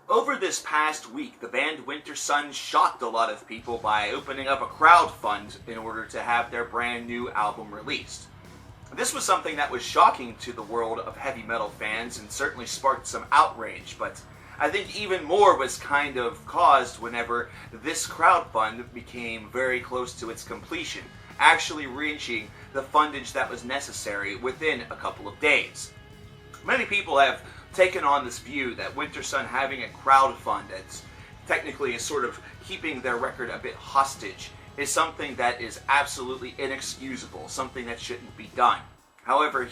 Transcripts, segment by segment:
Over this past week, the band Wintersun shocked a lot of people by opening up a crowdfund in order to have their brand new album released. This was something that was shocking to the world of heavy metal fans and certainly sparked some outrage, but I think even more was kind of caused whenever this crowdfund became very close to its completion, actually reaching the fundage that was necessary within a couple of days. Many people have taken on this view that Wintersun having a crowdfund that's technically is sort of keeping their record a bit hostage is something that is absolutely inexcusable, something that shouldn't be done. However,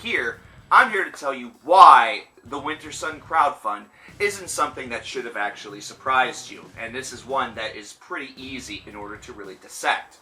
I'm here to tell you why the Wintersun crowdfund isn't something that should have actually surprised you, and this is one that is pretty easy in order to really dissect.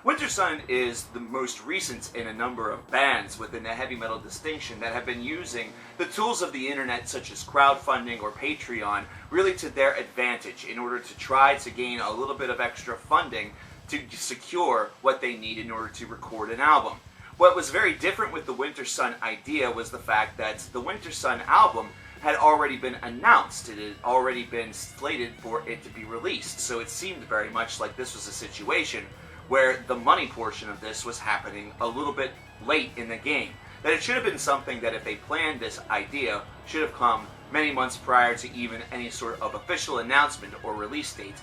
Wintersun is the most recent in a number of bands within the heavy metal distinction that have been using the tools of the internet such as crowdfunding or Patreon really to their advantage in order to try to gain a little bit of extra funding to secure what they need in order to record an album. What was very different with the Wintersun idea was the fact that the Wintersun album had already been announced. It had already been slated for it to be released, so it seemed very much like this was a situation where the money portion of this was happening a little bit late in the game. That it should have been something that if they planned this idea, should have come many months prior to even any sort of official announcement or release date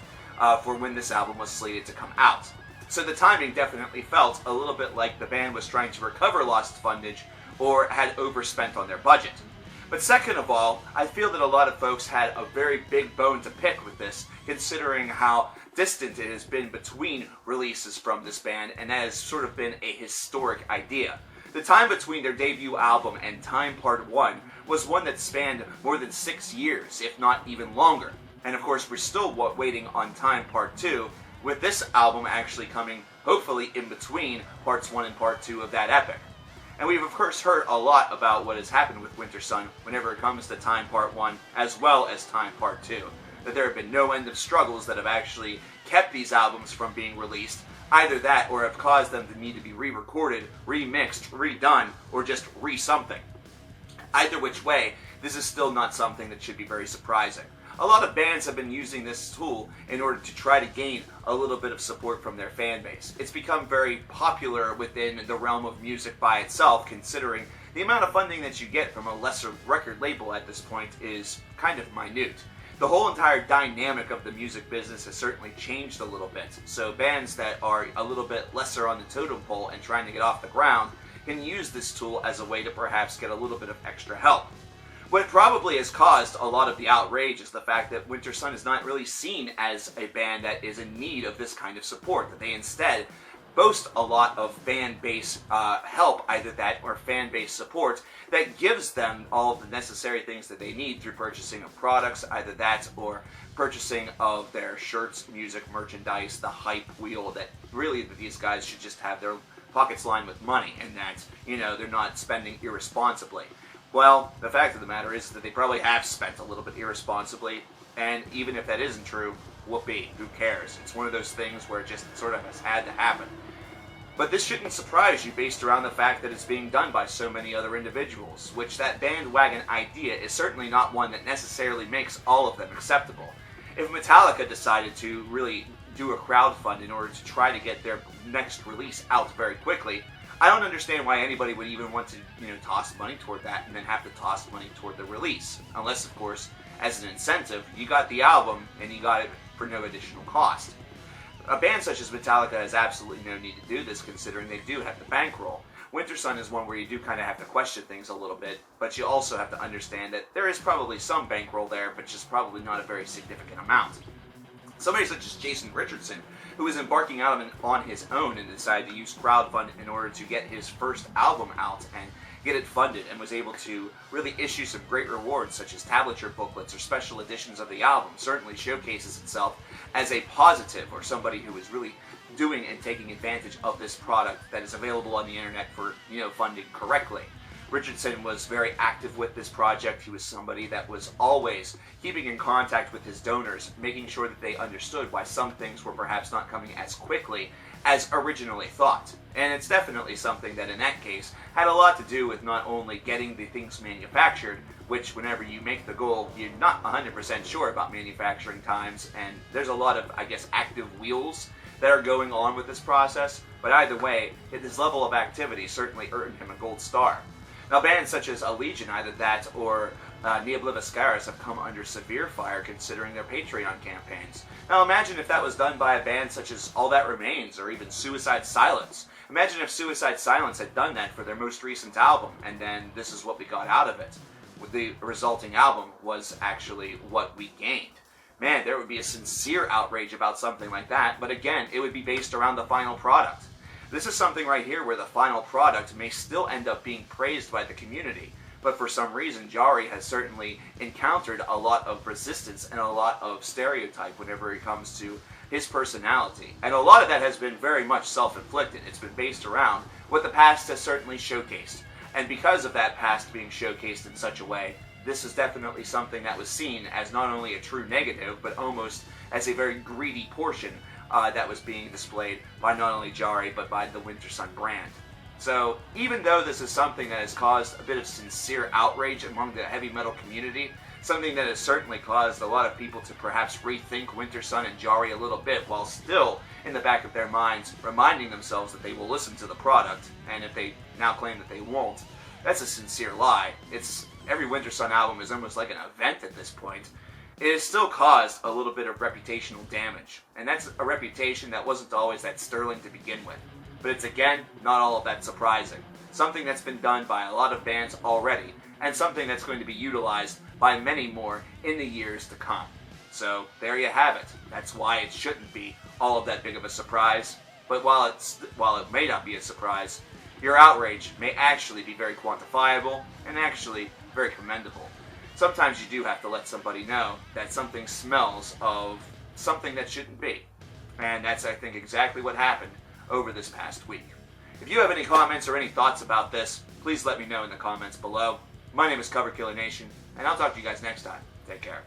for when this album was slated to come out. So the timing definitely felt a little bit like the band was trying to recover lost fundage or had overspent on their budget. But second of all, I feel that a lot of folks had a very big bone to pick with this, considering how distant it has been between releases from this band, and that has sort of been a historic idea. The time between their debut album and Time Part 1 was one that spanned more than 6 years, if not even longer. And of course, we're still waiting on Time Part 2, with this album actually coming, hopefully, in between Parts 1 and Part 2 of that epic. And we've of course heard a lot about what has happened with Wintersun whenever it comes to Time Part 1 as well as Time Part 2. That there have been no end of struggles that have actually kept these albums from being released. Either that or have caused them to need to be re-recorded, remixed, redone, or just re-something. Either which way, this is still not something that should be very surprising. A lot of bands have been using this tool in order to try to gain a little bit of support from their fan base. It's become very popular within the realm of music by itself, considering the amount of funding that you get from a lesser record label at this point is kind of minute. The whole entire dynamic of the music business has certainly changed a little bit, so bands that are a little bit lesser on the totem pole and trying to get off the ground can use this tool as a way to perhaps get a little bit of extra help. What probably has caused a lot of the outrage is the fact that Wintersun is not really seen as a band that is in need of this kind of support, that they instead boast a lot of fan base help, either that or fan base support, that gives them all of the necessary things that they need through purchasing of products, either that or purchasing of their shirts, music, merchandise, the hype wheel, that really these guys should just have their pockets lined with money and that, they're not spending irresponsibly. Well, the fact of the matter is that they probably have spent a little bit irresponsibly, and even if that isn't true, whoopee, who cares? It's one of those things where it just sort of has had to happen. But this shouldn't surprise you based around the fact that it's being done by so many other individuals, which that bandwagon idea is certainly not one that necessarily makes all of them acceptable. If Metallica decided to really do a crowdfund in order to try to get their next release out very quickly, I don't understand why anybody would even want to, toss money toward that and then have to toss money toward the release. Unless, of course, as an incentive, you got the album and you got it for no additional cost. A band such as Metallica has absolutely no need to do this, considering they do have the bankroll. Wintersun is one where you do kind of have to question things a little bit, but you also have to understand that there is probably some bankroll there, but just probably not a very significant amount. Somebody such as Jason Richardson, who is embarking out on his own and decided to use crowdfund in order to get his first album out and get it funded, and was able to really issue some great rewards such as tablature booklets or special editions of the album, certainly showcases itself as a positive, or somebody who is really doing and taking advantage of this product that is available on the internet for funding correctly. Richardson was very active with this project. He was somebody that was always keeping in contact with his donors, making sure that they understood why some things were perhaps not coming as quickly as originally thought. And it's definitely something that in that case had a lot to do with not only getting the things manufactured, which whenever you make the goal, you're not 100% sure about manufacturing times, and there's a lot of, I guess, active wheels that are going on with this process, but either way, his level of activity certainly earned him a gold star. Now, bands such as Allegiant, either that or Neobliviscaris have come under severe fire considering their Patreon campaigns. Now, imagine if that was done by a band such as All That Remains or even Suicide Silence. Imagine if Suicide Silence had done that for their most recent album, and then this is what we got out of it. The resulting album was actually what we gained. Man, there would be a sincere outrage about something like that, but again, it would be based around the final product. This is something right here where the final product may still end up being praised by the community, but for some reason, Jari has certainly encountered a lot of resistance and a lot of stereotype whenever it comes to his personality. And a lot of that has been very much self-inflicted. It's been based around what the past has certainly showcased. And because of that past being showcased in such a way, this is definitely something that was seen as not only a true negative, but almost as a very greedy portion that was being displayed by not only Jari, but by the Wintersun brand. So, even though this is something that has caused a bit of sincere outrage among the heavy metal community, something that has certainly caused a lot of people to perhaps rethink Wintersun and Jari a little bit, while still, in the back of their minds, reminding themselves that they will listen to the product, and if they now claim that they won't, that's a sincere lie. Every Wintersun album is almost like an event at this point. It has still caused a little bit of reputational damage, and that's a reputation that wasn't always that sterling to begin with. But it's, again, not all of that surprising. Something that's been done by a lot of bands already, and something that's going to be utilized by many more in the years to come. So, there you have it. That's why it shouldn't be all of that big of a surprise. But while it may not be a surprise, your outrage may actually be very quantifiable and actually very commendable. Sometimes you do have to let somebody know that something smells of something that shouldn't be. And that's, I think, exactly what happened over this past week. If you have any comments or any thoughts about this, please let me know in the comments below. My name is CoverKillerNation, and I'll talk to you guys next time. Take care.